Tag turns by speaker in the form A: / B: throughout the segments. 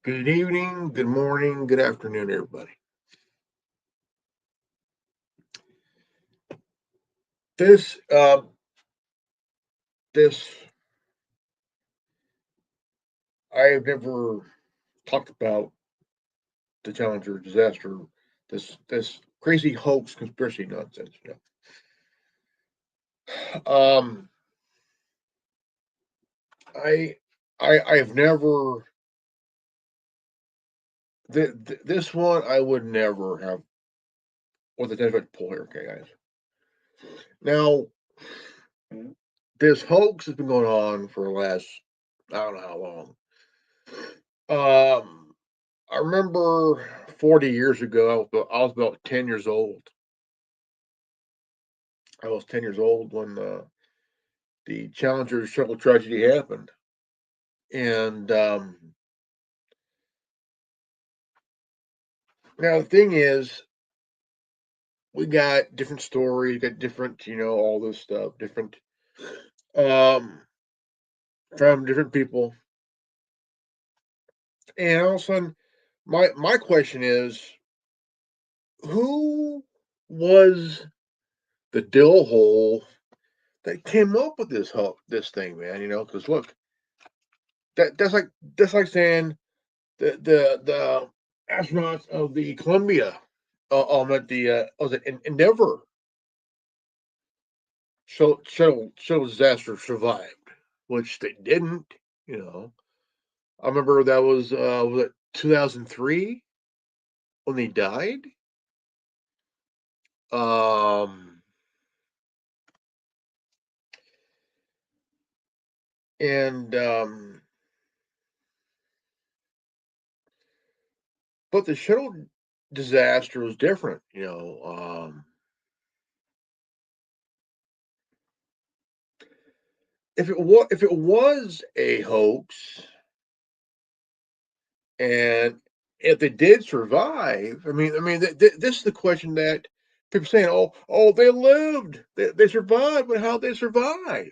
A: Good evening, good morning, good afternoon, everybody. This this I have never talked about the Challenger disaster. This crazy hoax conspiracy nonsense. Um, I I've never this one I would never have what the Democrats pull here. Okay, guys. Now this hoax has been going on for the last I don't know how long. I remember 40 years ago, I was about 10 years old. I was 10 years old when the Challenger shuttle tragedy happened. And now the thing is, we got different stories, got different, all this stuff, different um, from different people. And all of a sudden, my question is, who was the dill hole that came up with this thing, man? Because look, that's like saying the astronauts of the Columbia, at the was it Endeavor shuttle disaster survived, which they didn't. You know, I remember that was it 2003 when they died. Um, and but the shuttle disaster was different. If it was a hoax, and if they did survive, I mean, this is the question that people saying, "Oh, they lived, they survived, but how they survive?"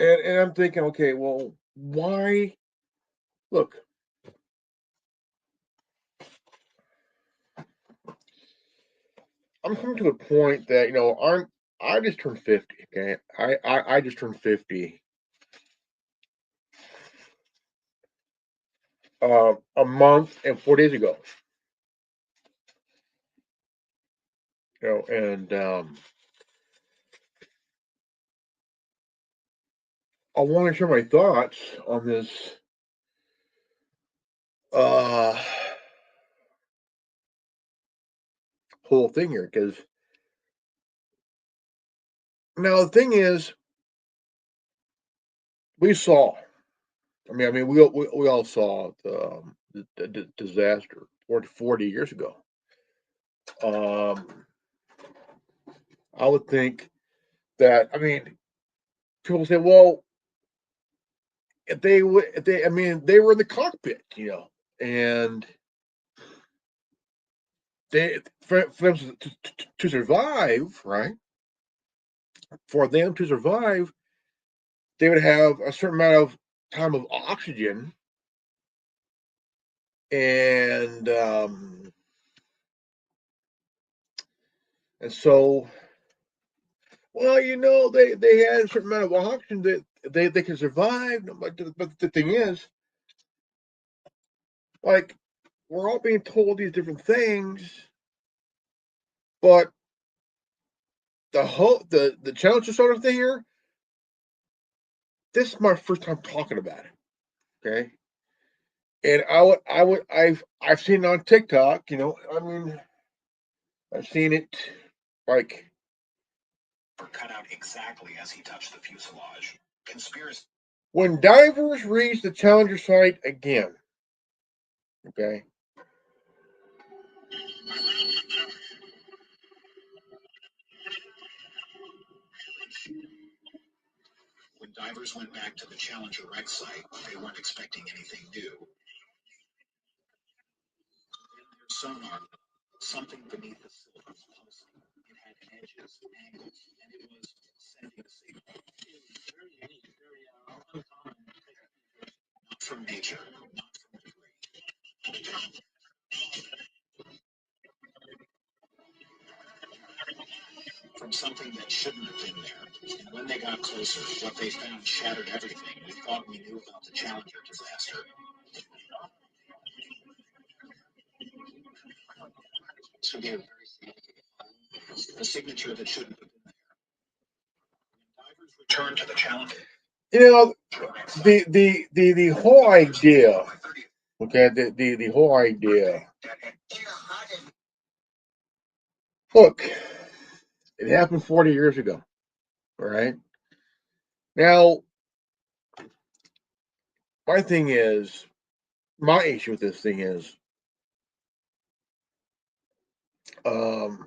A: And I'm thinking, okay, well, why? Look, I'm coming to a point that I just turned 50. Okay, I just turned 50 a month and 4 days ago. And I want to share my thoughts on this uh whole thing here because now the thing is we saw. We all saw the disaster 40 years ago. Um, I would think that. People say, well, they were in the cockpit, and for them to survive, right? For them to survive, they would have a certain amount of time of oxygen, and so, well, they had a certain amount of oxygen that they can survive. But the thing is, like, we're all being told these different things, but the challenge sort of thing here. This is my first time talking about it. Okay, and I've seen it on TikTok. I've seen it like cut out exactly as he touched the fuselage. Conspiracy. When divers reach the Challenger site again, okay, when divers went back to the Challenger wreck site, they weren't expecting anything new. In their sonar, something beneath the sill was pulsing. It had edges, angles, and it was sending a signal.
B: from something that shouldn't have been there. And when they got closer, what they found shattered everything we thought we knew about the Challenger disaster. So they're the signature that shouldn't have been there. When divers returned to the Challenger.
A: You know, the whole idea, okay, the whole idea. Look, it happened 40 years ago, all right? Now, my thing is, my issue with this thing is, um,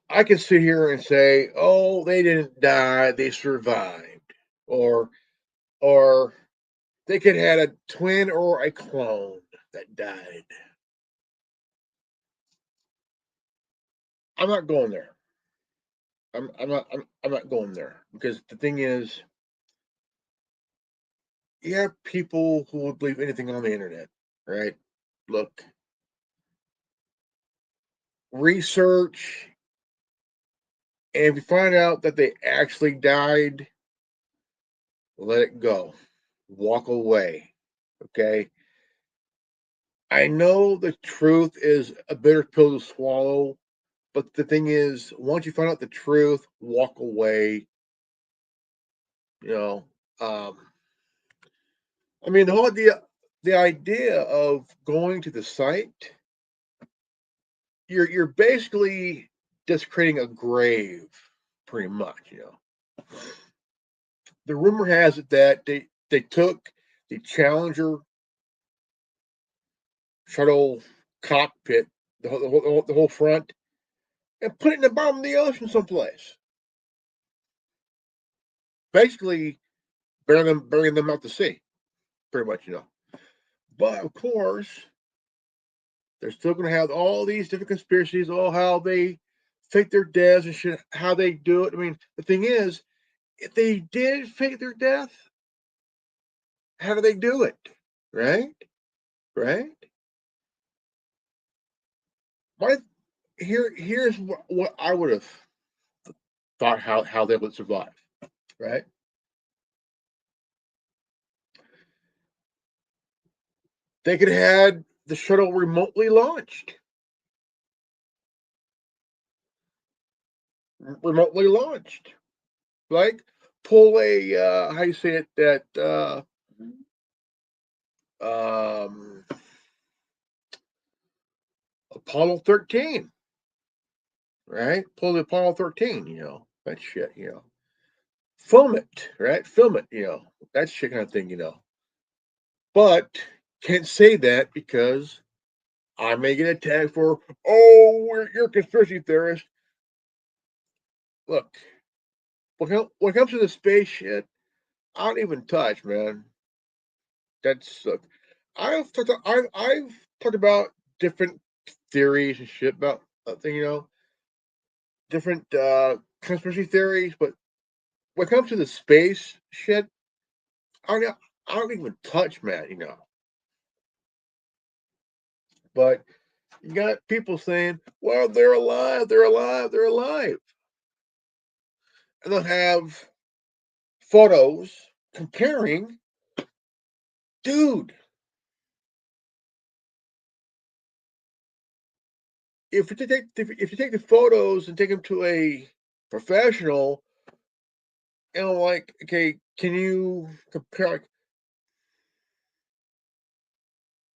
A: I can sit here and say, "Oh, they didn't die; they survived," or or they could have had a twin or a clone that died. I'm not going there. I'm not going there because the thing is, you have people who will believe anything on the internet, right? Look, research, and if you find out that they actually died, let it go. Walk away. Okay. I know the truth is a bitter pill to swallow, but the thing is, once you find out the truth, walk away. You know, um, I mean, the idea of going to the site, you're basically just creating a grave, pretty much. You know, the rumor has it that they took the Challenger shuttle cockpit, the whole front, and put it in the bottom of the ocean someplace. Basically, burying them out to sea, pretty much. You know, but of course, they're still going to have all these different conspiracies, all how they fake their deaths and shit, how they do it. I mean, the thing is, if they did fake their death, how do they do it? Right? Right? My here's what I would have thought how they would survive. Right? They could have had the shuttle remotely launched. Remotely launched. Like pull a how you say it that um Apollo 13, right? Pull the Apollo 13, you know, that shit, you know. Film it, right? Film it, you know, that shit kind of thing, you know. But can't say that because I may get attacked for, oh, you're a conspiracy theorist. Look, when it comes to the space shit, I don't even touch, man. That's I've talked about different theories and shit about that thing, you know, different conspiracy theories, but when it comes to the space shit, I don't even touch, man, you know. But you got people saying, well, they're alive, they're alive, they're alive. And they'll have photos comparing, dude, if you take the photos and take them to a professional, and I'm like, okay, can you compare? Like,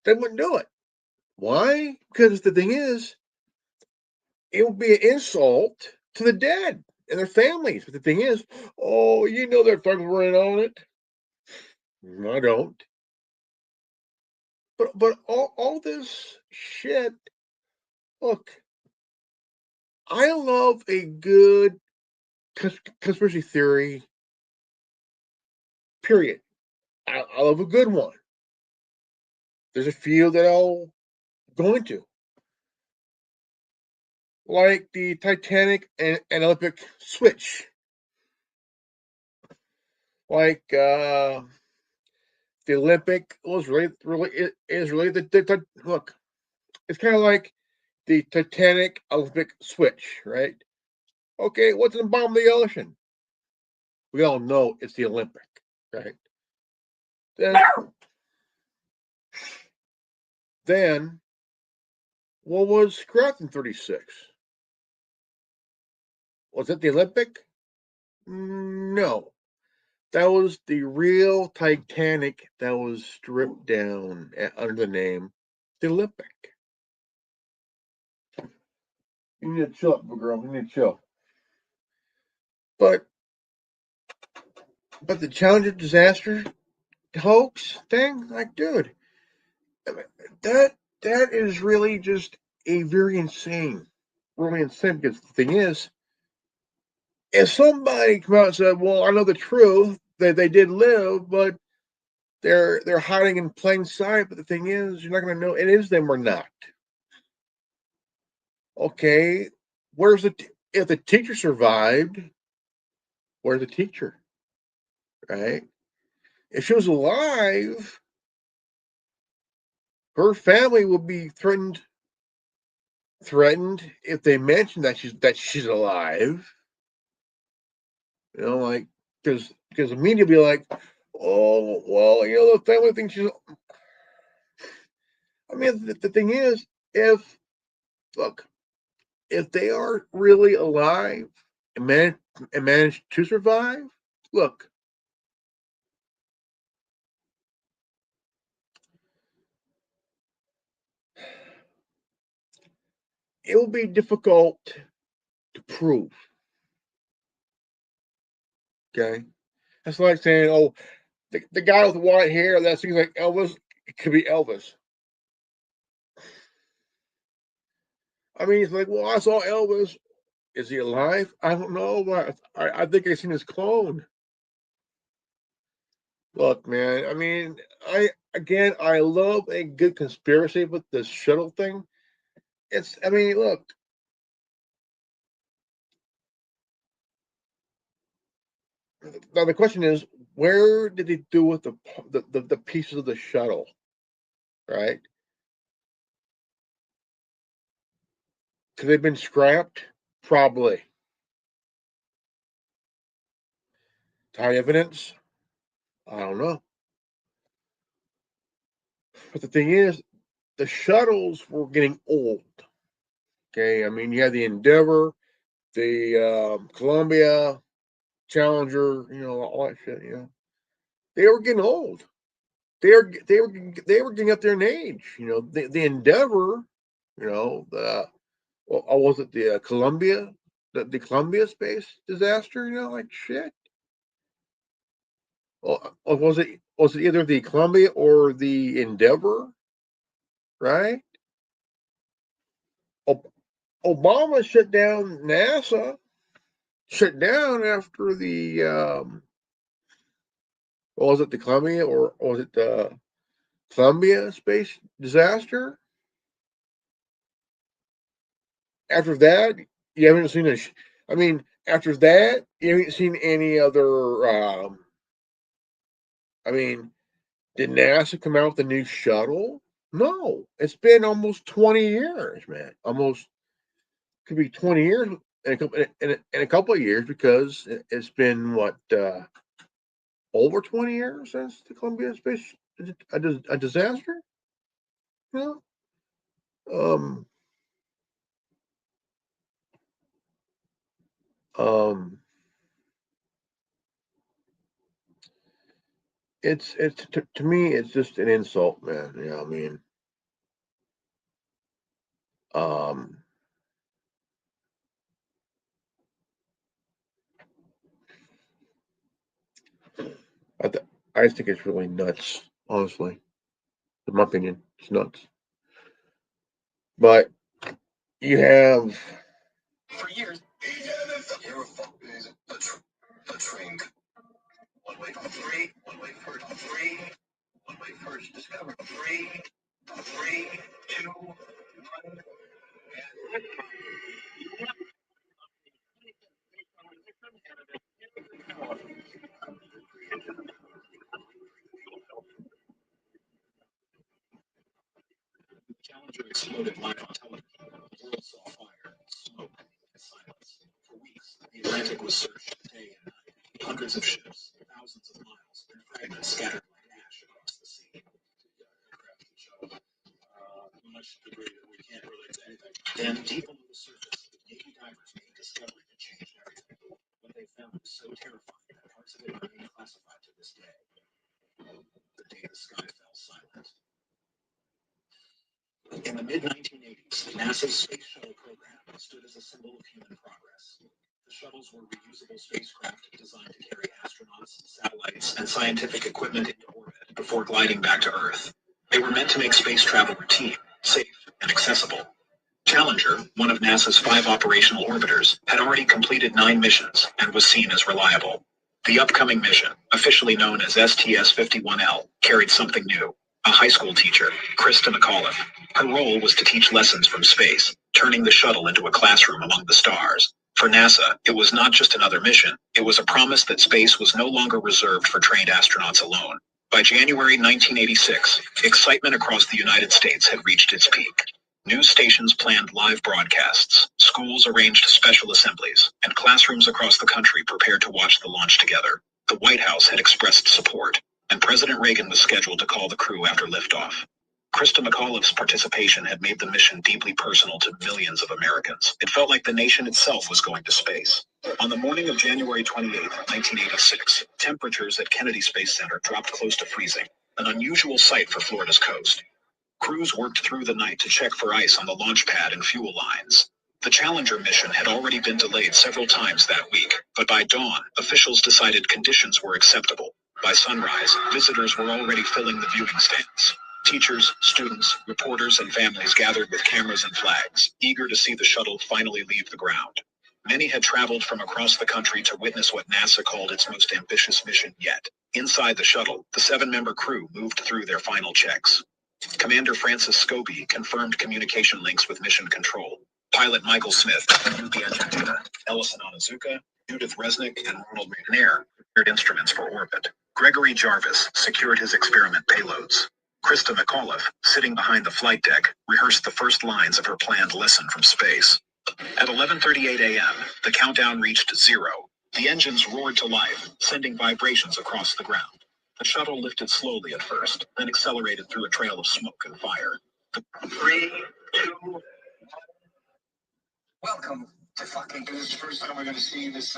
A: they wouldn't do it. Why? Because the thing is, it would be an insult to the dead and their families. But the thing is, oh, you know their thugs were in on it. No, I don't. But all this shit. Look, I love a good conspiracy theory. Period. I love a good one. There's a few that I'll go into, like the Titanic and Olympic switch, like the Olympic was really is really the look. It's kind of like the Titanic Olympic switch, right? Okay, what's in the bottom of the ocean? We all know it's the Olympic, right? Then, then what was scrapped in 36? Was it the Olympic? No. That was the real Titanic that was stripped down under the name the Olympic. You need to chill up, girl. You need to chill. But the Challenger disaster hoax thing, like, dude, that that is really just a very insane, really insane. Because the thing is, if somebody come out and said, "Well, I know the truth that they did live, but they're hiding in plain sight," but the thing is, you're not going to know it is them or not. Okay, where's if the teacher survived? Where's the teacher? Right? If she was alive, her family would be threatened if they mention that she's alive. You know, like, because the media be like, "Oh, well, the family thinks she's." I mean, the thing is, if look, if they are really alive and manage to survive, look, it will be difficult to prove. Okay, that's like saying, "Oh, the guy with the white hair that seems like Elvis, it could be Elvis." I mean, it's like, well, I saw Elvis. Is he alive? I don't know, but I think I seen his clone. Look, man. I mean, I love a good conspiracy with this shuttle thing. I mean, look. Now the question is, where did he do with the pieces of the shuttle? Right? Could they've been scrapped? Probably. Tie evidence? I don't know. But the thing is, the shuttles were getting old. Okay, I mean, you had the Endeavor, the Columbia, Challenger, all that shit. They were getting old. They were getting up there in age. The Endeavor, was it the Columbia, the Columbia space disaster? Like shit. Or was it either the Columbia or the Endeavor? Right? Obama shut down NASA. Shut down after the was it the Columbia or was it the Columbia space disaster? After that, you haven't seen I mean, after that, you haven't seen any other. I mean, did NASA come out with a new shuttle? No, it's been almost 20 years, man. Almost could be 20 years in a couple of years because it's been what over 20 years since the Columbia space a disaster. You um, um, it's to me it's just an insult, man. I mean, um, I th- I just think it's really nuts, honestly. In my opinion, it's nuts. But you have
B: For years, a train. One way for free, one way first free, one way first discover free, three, two, one. Challenger exploded live on television. saw fire, smoke, and silence. For weeks, the Atlantic was searched day and night. Hundreds of ships, thousands of miles, and fragments scattered like ash across the sea. Much debris that we can't relate to anything. Then, deep below the surface, Navy divers made a discovery that changed everything. What they found was so terrifying that parts of it remain classified to this day. The day the sky fell silent. In the mid-1980s, NASA's Space Shuttle program stood as a symbol of human progress. The shuttles were reusable spacecraft designed to carry astronauts, satellites, and scientific equipment into orbit before gliding back to Earth. They were meant to make space travel routine, safe, and accessible. Challenger, one of NASA's 5 operational orbiters, had already completed 9 missions and was seen as reliable. The upcoming mission, officially known as STS-51L, carried something new. A high school teacher, Krista McAuliffe. Her role was to teach lessons from space, turning the shuttle into a classroom among the stars. For NASA, it was not just another mission, it was a promise that space was no longer reserved for trained astronauts alone. By January 1986, excitement across the United States had reached its peak. News stations planned live broadcasts, schools arranged special assemblies, and classrooms across the country prepared to watch the launch together. The White House had expressed support, and President Reagan was scheduled to call the crew after liftoff. Krista McAuliffe's participation had made the mission deeply personal to millions of Americans. It felt like the nation itself was going to space. On the morning of January 28, 1986, temperatures at Kennedy Space Center dropped close to freezing, an unusual sight for Florida's coast. Crews worked through the night to check for ice on the launch pad and fuel lines. The Challenger mission had already been delayed several times that week, but by dawn, officials decided conditions were acceptable. By sunrise, visitors were already filling the viewing stands. Teachers, students, reporters, and families gathered with cameras and flags, eager to see the shuttle finally leave the ground. Many had traveled from across the country to witness what NASA called its most ambitious mission yet. Inside the shuttle, the 7-member crew moved through their final checks. Commander Francis Scobie confirmed communication links with Mission Control. Pilot Michael Smith reviewed the engine data. Ellison Onizuka, Judith Resnick, and Ronald McNair prepared instruments for orbit. Gregory Jarvis secured his experiment payloads. Krista McAuliffe, sitting behind the flight deck, rehearsed the first lines of her planned lesson from space. At 11:38 a.m., the countdown reached 0. The engines roared to life, sending vibrations across the ground. The shuttle lifted slowly at first, then accelerated through a trail of smoke and fire. 3, 2. Welcome to fucking. This is the first time we're going to see this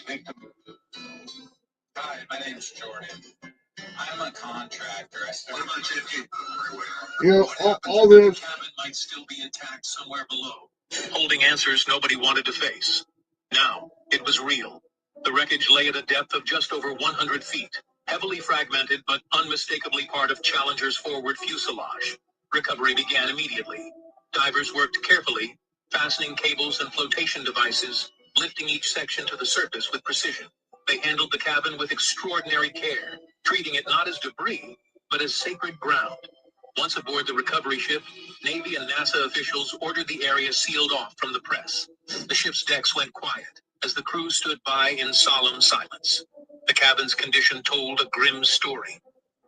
B: victim. Hi, my name's Jordan. I'm a contractor. What about you?
A: You know, all this.
B: The cabin might still be intact somewhere below, holding answers nobody wanted to face. Now, it was real. The wreckage lay at a depth of just over 100 feet, heavily fragmented but unmistakably part of Challenger's forward fuselage. Recovery began immediately. Divers worked carefully, fastening cables and flotation devices, lifting each section to the surface with precision. They handled the cabin with extraordinary care, treating it not as debris, but as sacred ground. Once aboard the recovery ship, Navy and NASA officials ordered the area sealed off from the press. The ship's decks went quiet as the crew stood by in solemn silence. The cabin's condition told a grim story.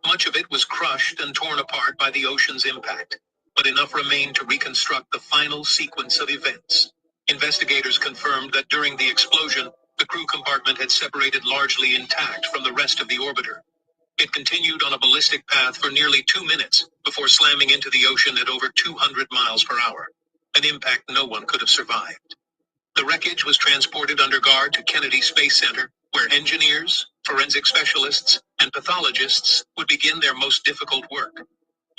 B: Much of it was crushed and torn apart by the ocean's impact, but enough remained to reconstruct the final sequence of events. Investigators confirmed that during the explosion, the crew compartment had separated largely intact from the rest of the orbiter. It continued on a ballistic path for nearly 2 minutes before slamming into the ocean at over 200 miles per hour, an impact no one could have survived. The wreckage was transported under guard to Kennedy Space Center, where engineers, forensic specialists, and pathologists would begin their most difficult work.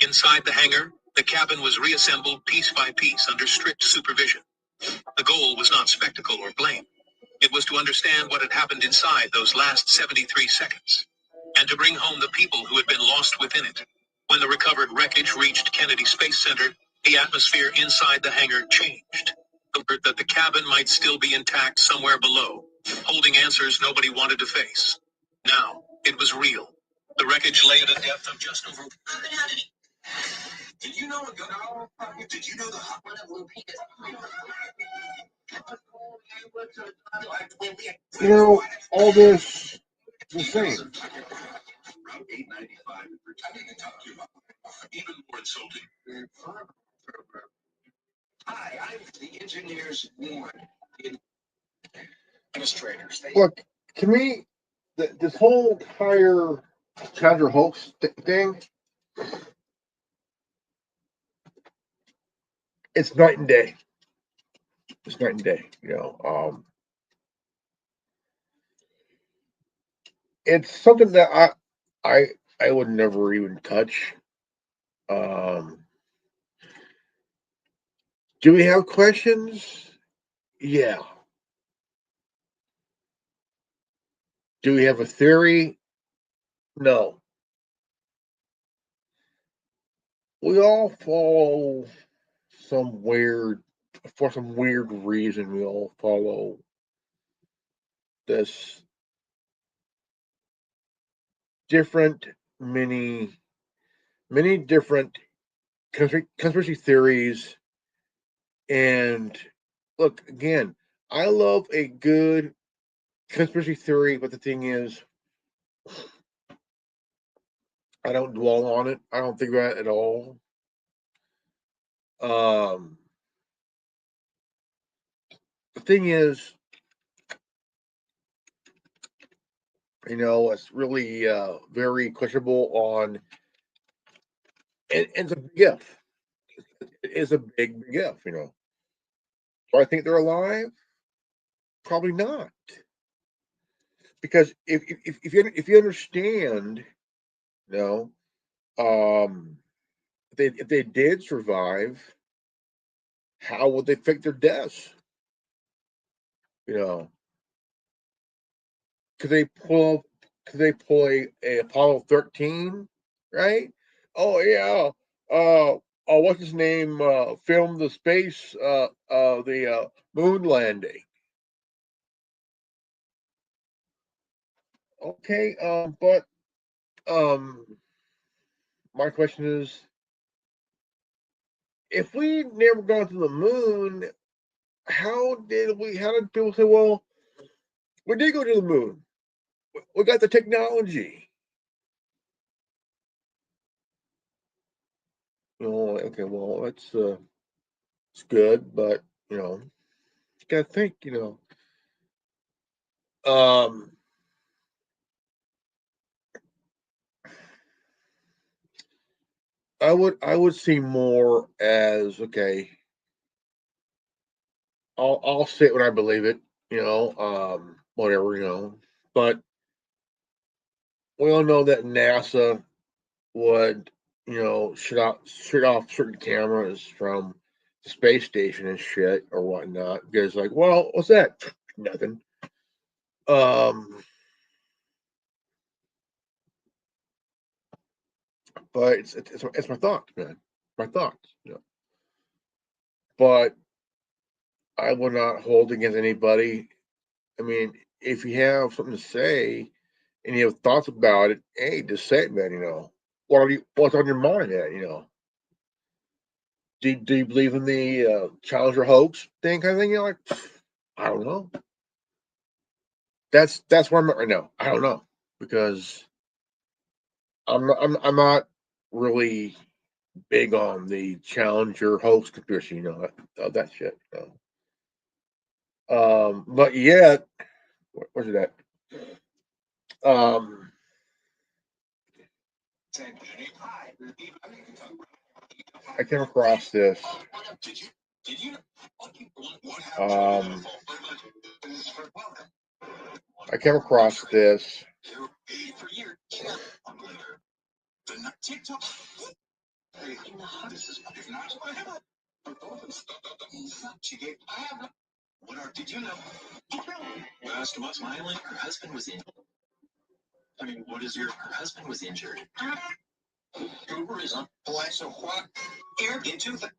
B: Inside the hangar, the cabin was reassembled piece by piece under strict supervision. The goal was not spectacle or blame. It was to understand what had happened inside those last 73 seconds, and to bring home the people who had been lost within it. When the recovered wreckage reached Kennedy Space Center, the atmosphere inside the hangar changed. The word that the cabin might still be intact somewhere below, holding answers nobody wanted to face. Now, it was real. The wreckage lay at a depth of just over. Did you know a good hour? Did you know the hot one?
A: You know, all this the same.
B: Route 895 in Virginia. I need to talk to you about even more insulting. Hi, The engineers warned the administrators.
A: Look, to me, this whole entire Challenger hoax thing, it's night and day. It's night and day. It's something that I would never even touch. Um, do we have questions? Yeah. Do we have a theory? No. We all follow some weird, for some weird reason, we all follow this different, many different conspiracy theories. And look, again, I love a good conspiracy theory, but the thing is, I don't dwell on it. I don't think about it at all. Um, the thing is, it's really very questionable on, and it's a big if. It is a big if. Do I think they're alive? Probably not. Because if you understand, you know, if they did survive, how would they fake their deaths? You know, could they pull could they pull a Apollo 13, right? Oh yeah. What's his name? Filmed the space the moon landing. Okay, but um my question is, if we never gone to the moon, how did people say, well, we did go to the moon. We got the technology. Okay, well, it's good, but you gotta think, Um, I would see more as, okay. I'll say it when I believe it. Whatever. But we all know that NASA would, shoot off certain cameras from the space station and shit or whatnot. Because, like, well, what's that? Nothing. Um, but it's my thoughts, man. My thoughts. But I would not hold against anybody. I mean, if you have something to say and you have thoughts about it, hey, just say it, man. What's on your mind, man? Do you believe in the Challenger hoax thing kind of thing? You're like, I don't know. That's where I'm at right now. I don't know because I'm not really big on the Challenger hoax conspiracy. That shit. But yet, where's it at? Um, I came across this. Um, I came across this.
B: Did you know? Last month, smiling, her husband was injured. I mean, her husband was injured. Tourism. So what? Air into the.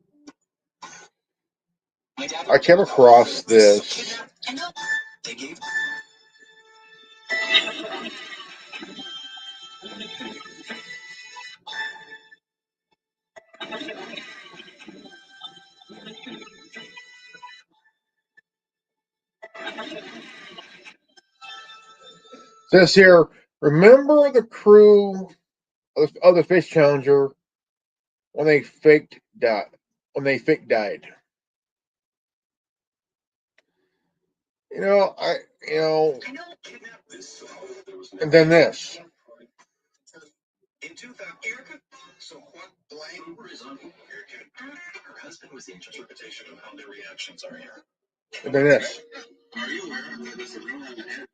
A: I came across this.
B: They gave.
A: Says here, remember the crew of the Fish Challenger when they fake died? When they fake died, You know, and then this.
B: In 2000, Erica, so what blame is on Erica? Her husband was the interpretation of how their reactions are here.
A: And then this.
B: Are you aware that there's a rumor in the internet?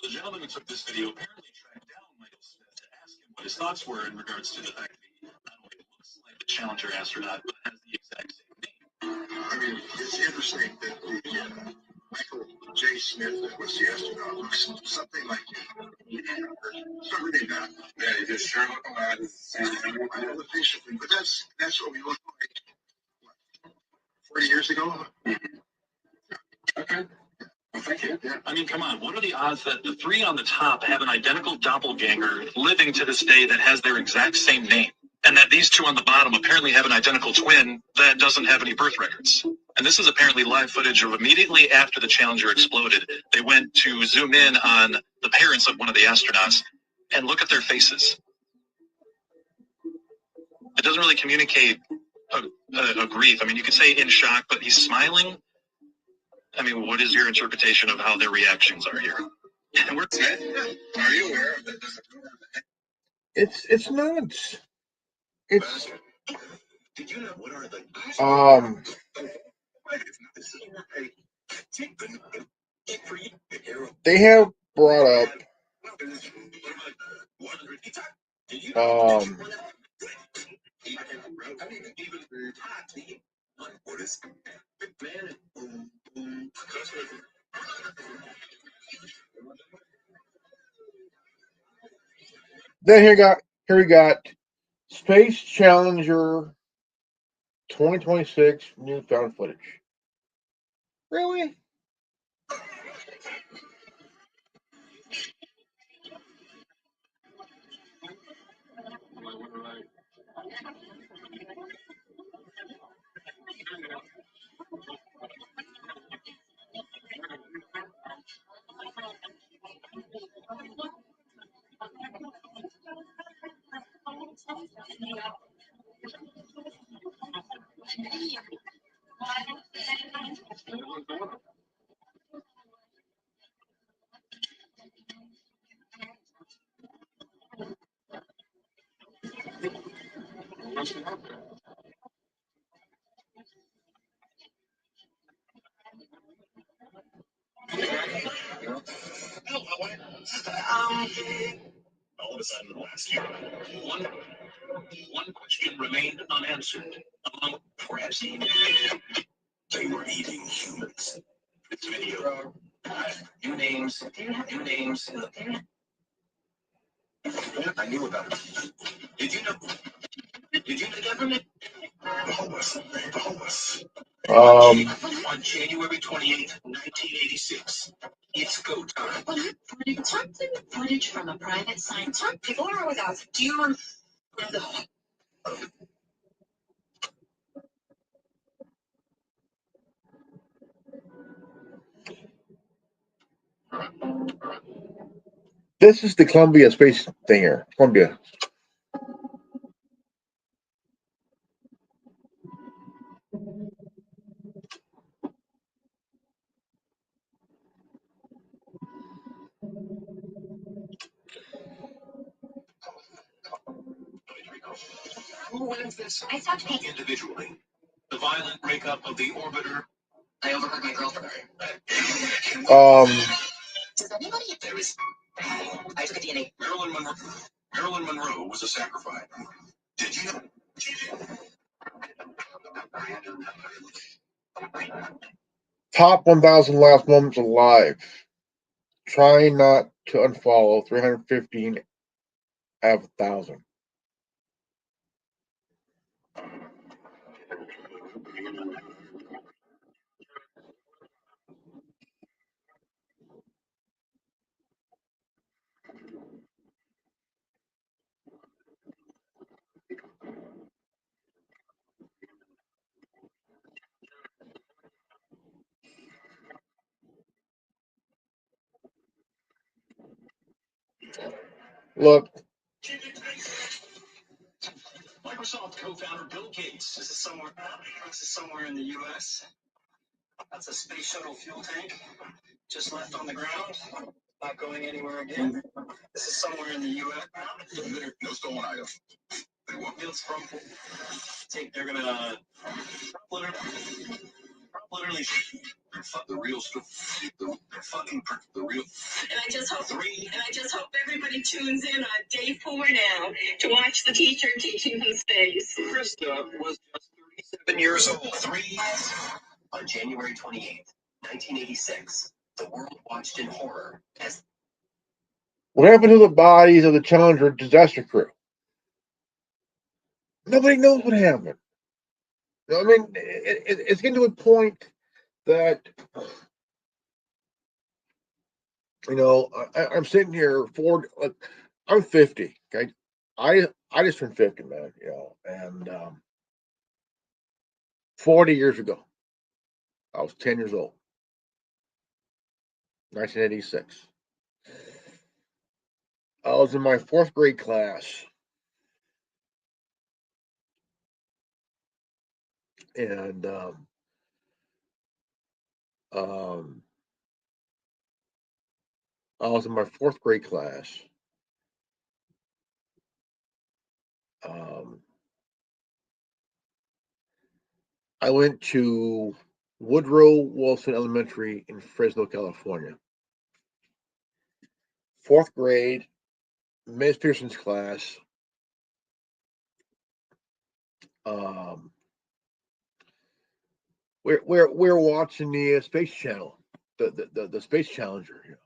B: The gentleman who took this video apparently tracked down Michael Smith to ask him what his thoughts were in regards to the fact that he not only looks like the Challenger astronaut, but has the exact same name. I mean, it's interesting that the Michael J. Smith that was the astronaut looks something like you. Something like that. Yeah, he just sure look alike. I know the facial thing, but that's what we look like. What, 40 years ago? Okay. Well, thank you. Yeah. I mean, come on. What are the odds that the three on the top have an identical doppelganger living to this day that has their exact same name? And that these two on the bottom apparently have an identical twin that doesn't have any birth records. And this is apparently live footage of immediately after the Challenger exploded. They went to zoom in on the parents of one of the astronauts and look at their faces. It doesn't really communicate a grief. I mean, you could say in shock, but he's smiling. I mean, what is your interpretation of how their reactions are here? And we're are you aware of that?
A: It's not. It's
B: Did you know what are the
A: they have brought up then here we got Space Challenger 2026 new found footage. Really?
B: All of a sudden last year, one question remained unanswered. Among perhaps they were eating humans. This video, new names. I knew about it. Did you know? Did you know the government? The homeless. On January 28th, 1986. It's go time. Top footage from a private site. People are with us. Do you remember the
A: This is the Columbia space thinger. Columbia.
B: Who wins this? I stopped paying. Individually. The violent breakup of the orbiter. I overheard my girlfriend. Does anybody? There is. I took a DNA. Marilyn Monroe was a sacrifice. Did you know?
A: Top 1,000 last moments alive. Trying not to unfollow 315 out of 1,000. Look,
B: Microsoft co-founder Bill Gates. This is somewhere in the U.S. That's a space shuttle fuel tank just left on the ground, not going anywhere again. This is somewhere in the U.S. No stolen items. It's from. They're gonna literally the real stuff. They're fucking the real. And I just hope everybody tunes in on day 4 now to watch the teacher teaching from space. Krista was just 37 years old. On January 28th, 1986, the world watched in horror as.
A: What happened to the bodies of the Challenger disaster crew? Nobody knows what happened. I mean, it's getting to a point that, I'm sitting here I'm 50. Okay, I just turned 50, man. And 40 years ago, I was 10 years old, 1986. I was in my 4th grade class, and um, I was in my 4th grade class. Um, I went to Woodrow Wilson Elementary in Fresno, California. 4th grade, Miss Pearson's class. Um, we're watching the Space Channel, the Space Challenger.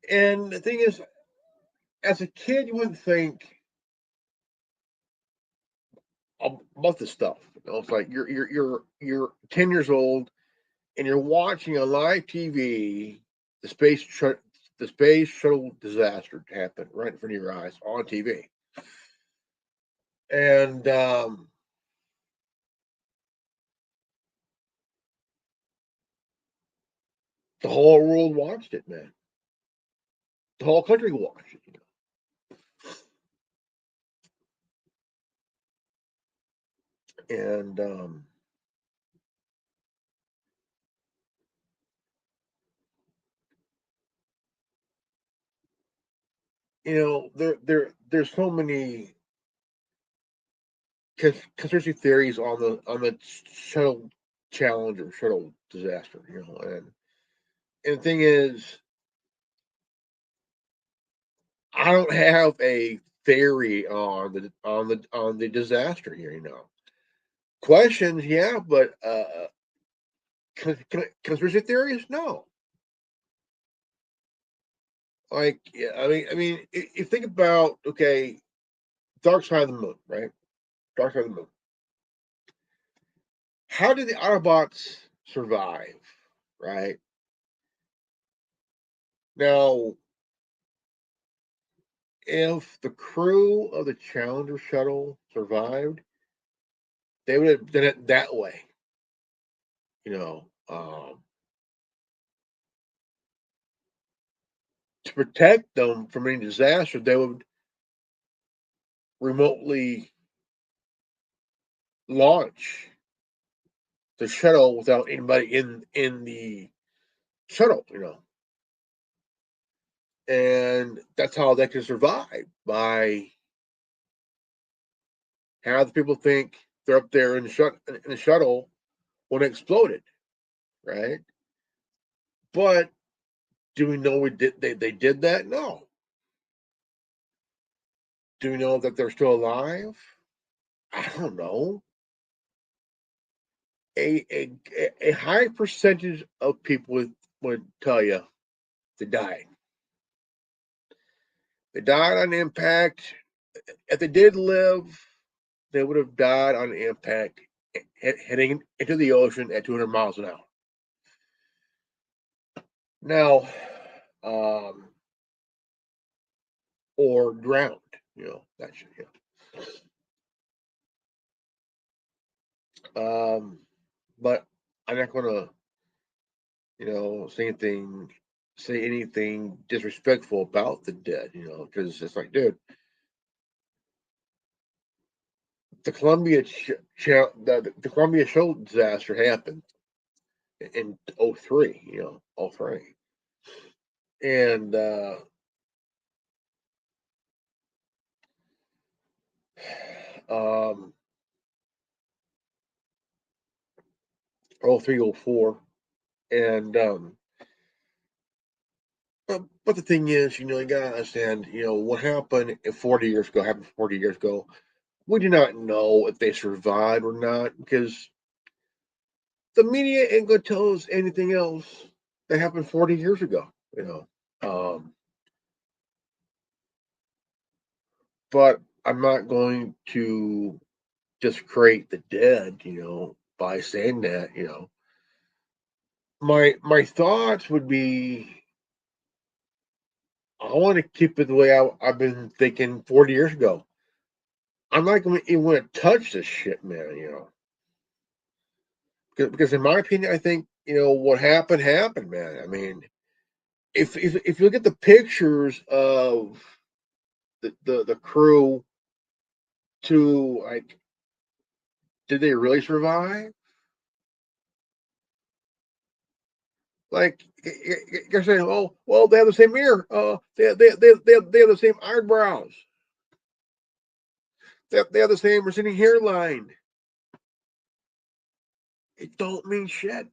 A: And the thing is, as a kid, you wouldn't think about this stuff. It's like you're 10 years old and you're watching on live TV the the space shuttle disaster happen right in front of your eyes on TV, and the whole world watched it, man. The whole country watched it. And there's so many conspiracy theories on the shuttle challenge or shuttle disaster. And the thing is, I don't have a theory on the disaster here. Questions, yeah, but conspiracy theories, no. Like, yeah, if you think about, okay, Dark Side of the Moon, right? Dark Side of the Moon. How did the Autobots survive, right? Now, if the crew of the Challenger shuttle survived, they would have done it that way, you know, um, to protect them from any disaster. They would remotely launch the shuttle without anybody in the shuttle, and that's how they can survive, by have the people think they're up there in the shuttle when it exploded, right? But do we know they did that? No. Do we know that they're still alive? I don't know. A high percentage of people would tell you they died. They died on impact. If they did live, they would have died on impact, heading into the ocean at 200 miles an hour. Now, um, or drowned, that shit. But I'm not gonna, say anything say anything disrespectful about the dead, because it's like, dude, the the Columbia Show disaster happened in '03, '03, and um, '03, '04, and but the thing is, you gotta understand, what happened 40 years ago happened 40 years ago. We do not know if they survived or not because the media ain't gonna tell us anything else that happened 40 years ago, but I'm not going to discredit the dead, by saying that, my thoughts would be I want to keep it the way I've been thinking 40 years ago. I'm not going to even want to touch this shit, man. Because in my opinion, I think what happened, man. I mean, if you look at the pictures of the crew, to like, did they really survive? Like you're saying, oh well, they have the same ear. They have the same eyebrows. They have the same receding hairline. It don't mean shit.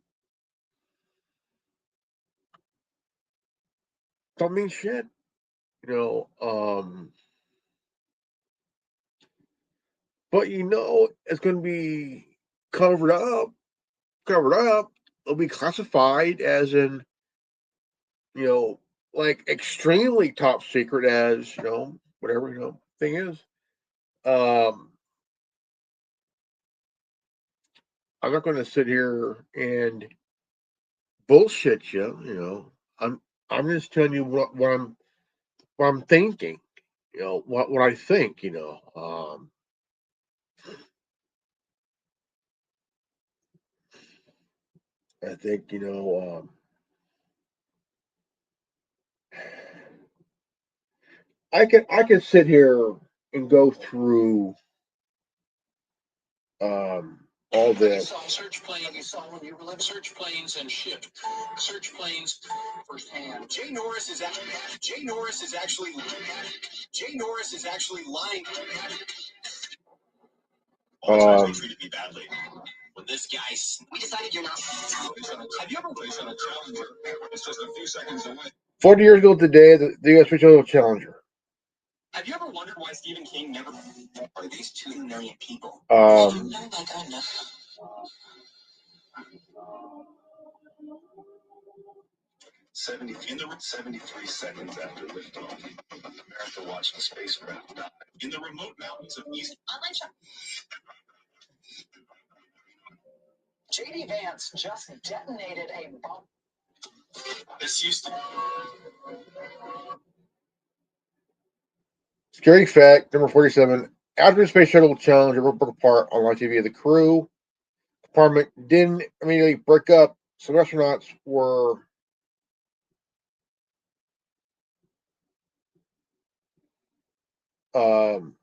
A: Don't mean shit. You know, um, but it's going to be covered up. Covered up. It'll be classified as in you know like extremely top secret as whatever thing is. Um, I'm not going to sit here and bullshit you. I'm just telling you what I'm thinking. What I think. I think I can sit here and go through all this.
B: Search plane. You saw when you live search planes and ship search planes firsthand. Jay Norris is actually lying. All the times they treated me badly. When this guy, we decided you're not. Have you ever placed on a Challenger? It's just a few seconds away.
A: 40 years ago today, the U.S. reached out to Challenger.
B: Have you ever wondered why Stephen King never? Are these 2 million people?
A: Um,
B: 73 seconds after liftoff, America watched the spacecraft die in the remote mountains of East. Online shop. JD Vance just detonated a bomb. This used to.
A: Scary fact number 47: after the space shuttle Challenger broke apart on live TV, the crew compartment didn't immediately break up. Some astronauts were um,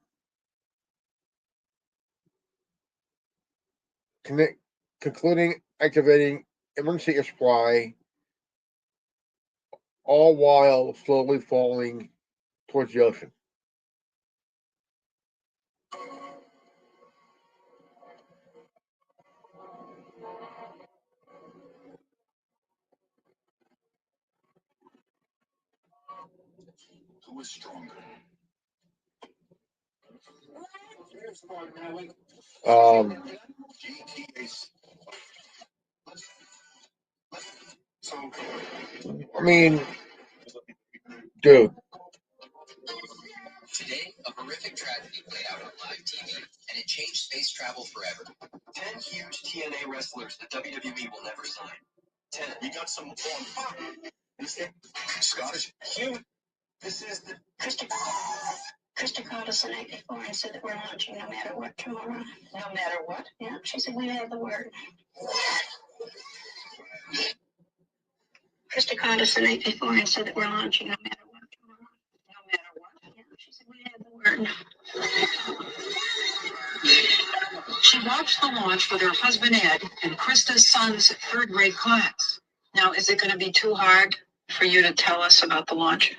A: connect, concluding activating emergency air supply, all while slowly falling towards the ocean.
B: Who was stronger?
A: Um, I mean, dude.
B: Today, a horrific tragedy played out on live TV, and it changed space travel forever. 10 huge TNA wrestlers the WWE will never sign. 10. We got some on fire. Scottish human. This is the
C: Krista called us the night before and said that we're launching no matter what tomorrow. No matter what? Yeah, she said we have the word. Krista called us the night before and said that we're launching no matter what tomorrow. No matter what? Yeah, she said we had the word.
B: She watched the launch with her husband Ed and Krista's son's third grade class. Now, is it going to be too hard for you to tell us about the launch?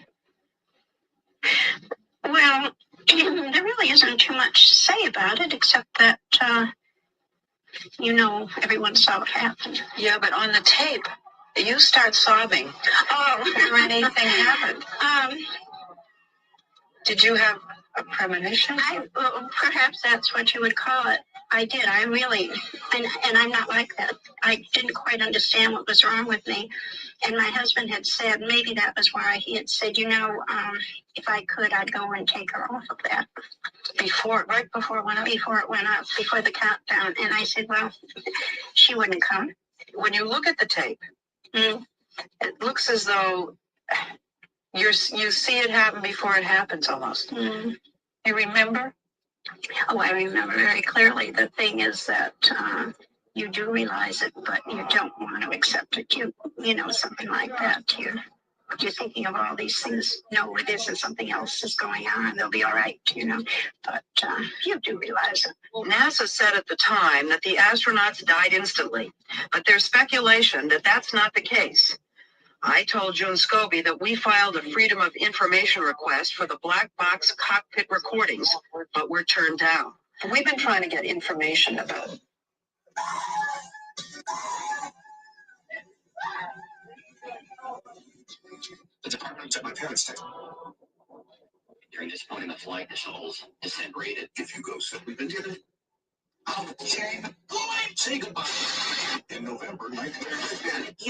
C: Well, there really isn't too much to say about it, except that, everyone saw it happen.
B: Yeah, but on the tape, you start sobbing.
C: Oh,
B: When anything happened.
C: um,
B: Did you have a premonition?
C: Perhaps that's what you would call it. I did. I really, and I'm not like that. I didn't quite understand what was wrong with me. And my husband had said, maybe that was why he had said, if I could, I'd go and take her off of that. Right before it went up? Before it went up, before the countdown. And I said, well, she wouldn't come.
B: When you look at the tape,
C: Mm.
B: it looks as though you see it happen before it happens almost.
C: Mm.
B: You remember?
C: Oh, I remember very clearly. The thing is that you do realize it, but you don't want to accept it. Something like that. You're thinking of all these things. No, it isn't. Something else is going on. They'll be all right, But you do realize it.
B: NASA said at the time that the astronauts died instantly, but there's speculation that that's not the case. I told June Scobie that we filed a Freedom of Information request for the black box cockpit recordings, but we're turned down. We've been trying to get information about it.
D: The department at my parents' table. During this point in the flight, the shuttle's descent rated. If you go we've been given. Oh, Jane, say goodbye. In November 1950.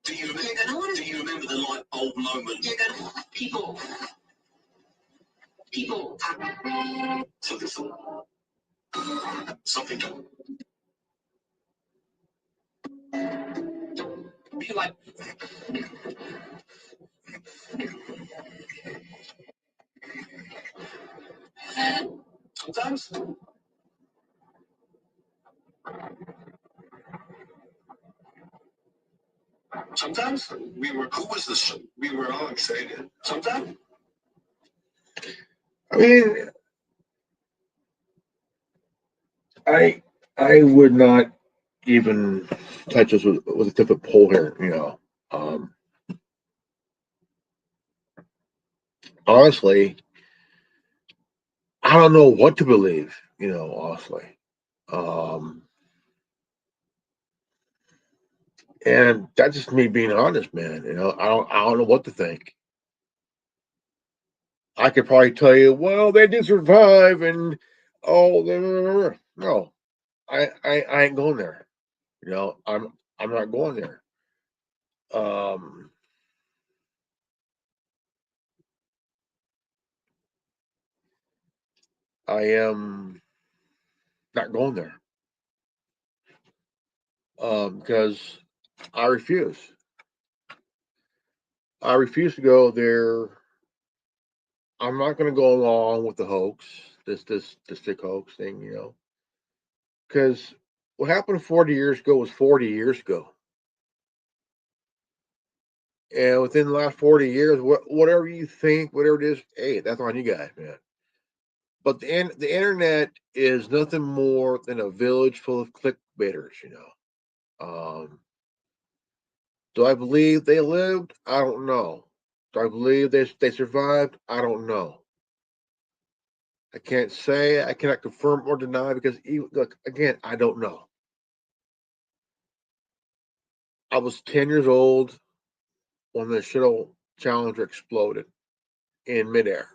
D: Do you remember the light bulb moment? You're gonna people. So this something to be like. Sometimes. Sometimes who was this? We were all excited. Sometimes.
A: I mean, I would not even touch this with a tip of pole here. Honestly, I don't know what to believe. Honestly, um, and that's just me being honest, man. I don't know what to think. I could probably tell you, well, they did survive, and oh, no, I ain't going there. I'm not going there. Um, I am not going there because I refuse. I refuse to go there. I'm not going to go along with the hoax, this sick hoax thing, because what happened 40 years ago was 40 years ago, and within the last 40 years, whatever you think, whatever it is, hey, that's on you guys, man. But the internet is nothing more than a village full of clickbaiters. Do I believe they lived? I don't know. Do I believe they survived? I don't know. I can't say. I cannot confirm or deny because look again. I don't know. I was 10 years old when the shuttle Challenger exploded in midair.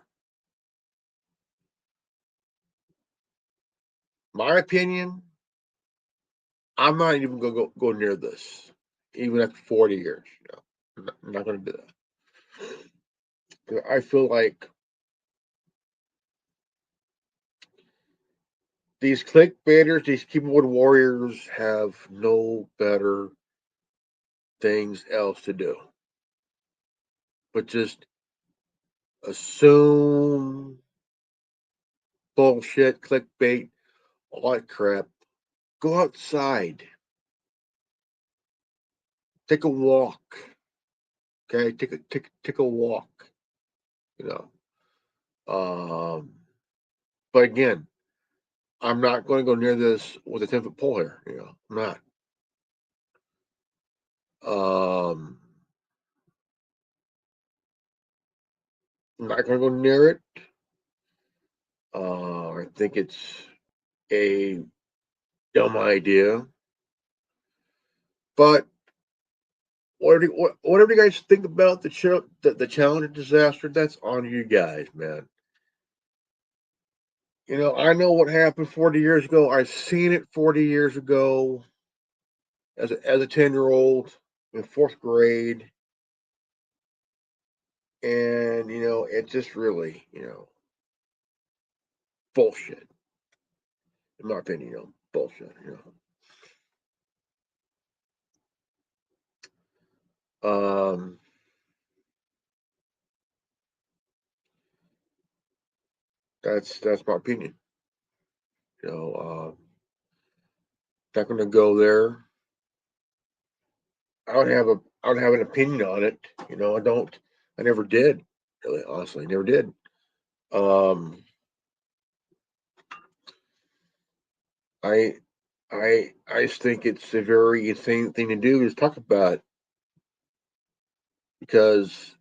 A: My opinion. I'm not even gonna go near this, even after 40 years. I'm not gonna do that. I feel like these clickbaiters, these keyboard warriors, have no better things else to do but just assume bullshit, clickbait, all that crap. Go outside, take a walk, Okay, take a walk. You know. But again, I'm not going to go near this with a 10-foot pole here. You know, I'm not. I'm not going to go near it. I think it's a dumb idea. But whatever you guys think about the Challenger disaster, that's on you guys, man. You know, I know what happened 40 years ago. I've seen it 40 years ago as a 10-year-old in fourth grade, and you know, it just really, you know, bullshit. In my opinion, you know, bullshit. You know, that's my opinion. You know, not going to go there. I don't have an opinion on it. You know, I don't. I never did. Really, honestly, never did. Um, I I just think it's a very insane thing to do is talk about it because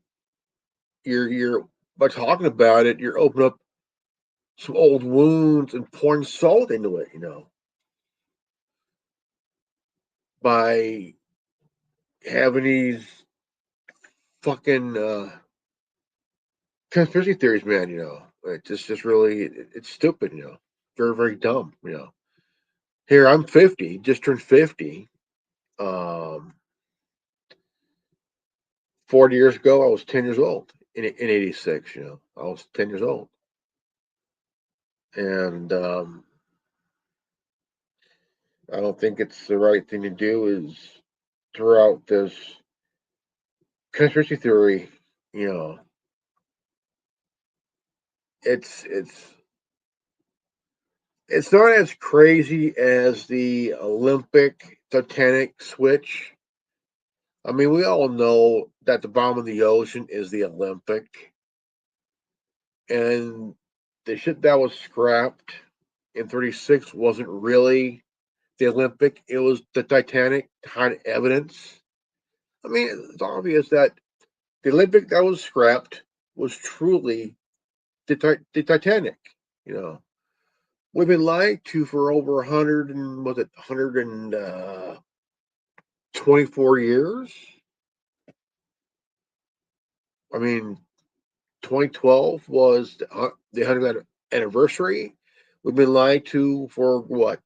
A: you're by talking about it, you're opening up some old wounds and pouring salt into it. You know, by having these fucking conspiracy theories, man. You know, it just really it's stupid. You know, very dumb. You know, here I'm 50, just turned 50. Um, 40 years ago, I was 10 years old in 86. You know, I was 10 years old, and I don't think it's the right thing to do is throughout this conspiracy theory. You know, it's it's it's not as crazy as the Olympic Titanic switch. I mean, we all know that the bottom of the ocean is the Olympic, and the shit that was scrapped in 36 wasn't really the Olympic, it was the Titanic to hide evidence. I mean, it's obvious that the Olympic that was scrapped was truly the Titanic. You know, we've been lied to for over 100 and was it 124 years? I mean, 2012 was the 100th anniversary. We've been lied to for what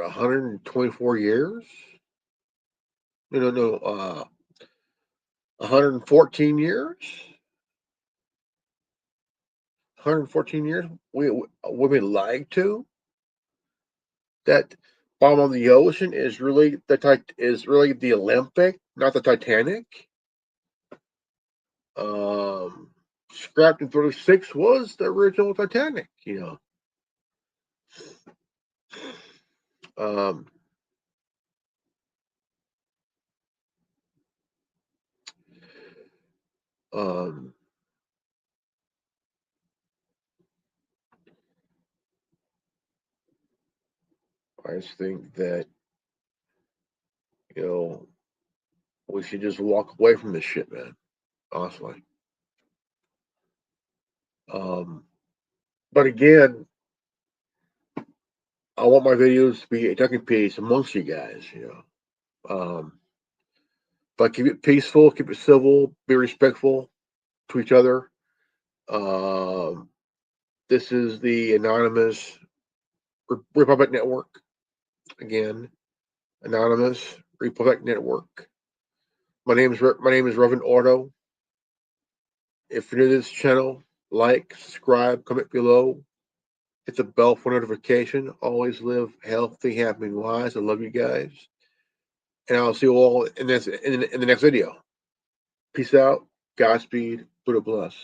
A: 124 years? No, 114 years. 114 years. We've been lied to that bomb on the ocean is really the Olympic, not the Titanic. Um, Scrapped in 36 was the original Titanic. You know, um, I just think that you know we should just walk away from this shit, man. Honestly. Um, but again, I want my videos to be a talking piece amongst you guys. You know, but keep it peaceful, keep it civil, be respectful to each other. Um, this is the Anonymous Republic Network. Again, Anonymous Republic Network. My name is Reverend Ordo. If you're new to this channel, like, subscribe, comment below, hit the bell for notification. Always live healthy, happy, and wise. I love you guys, and I'll see you all in the next video. Peace out. Godspeed. Buddha bless.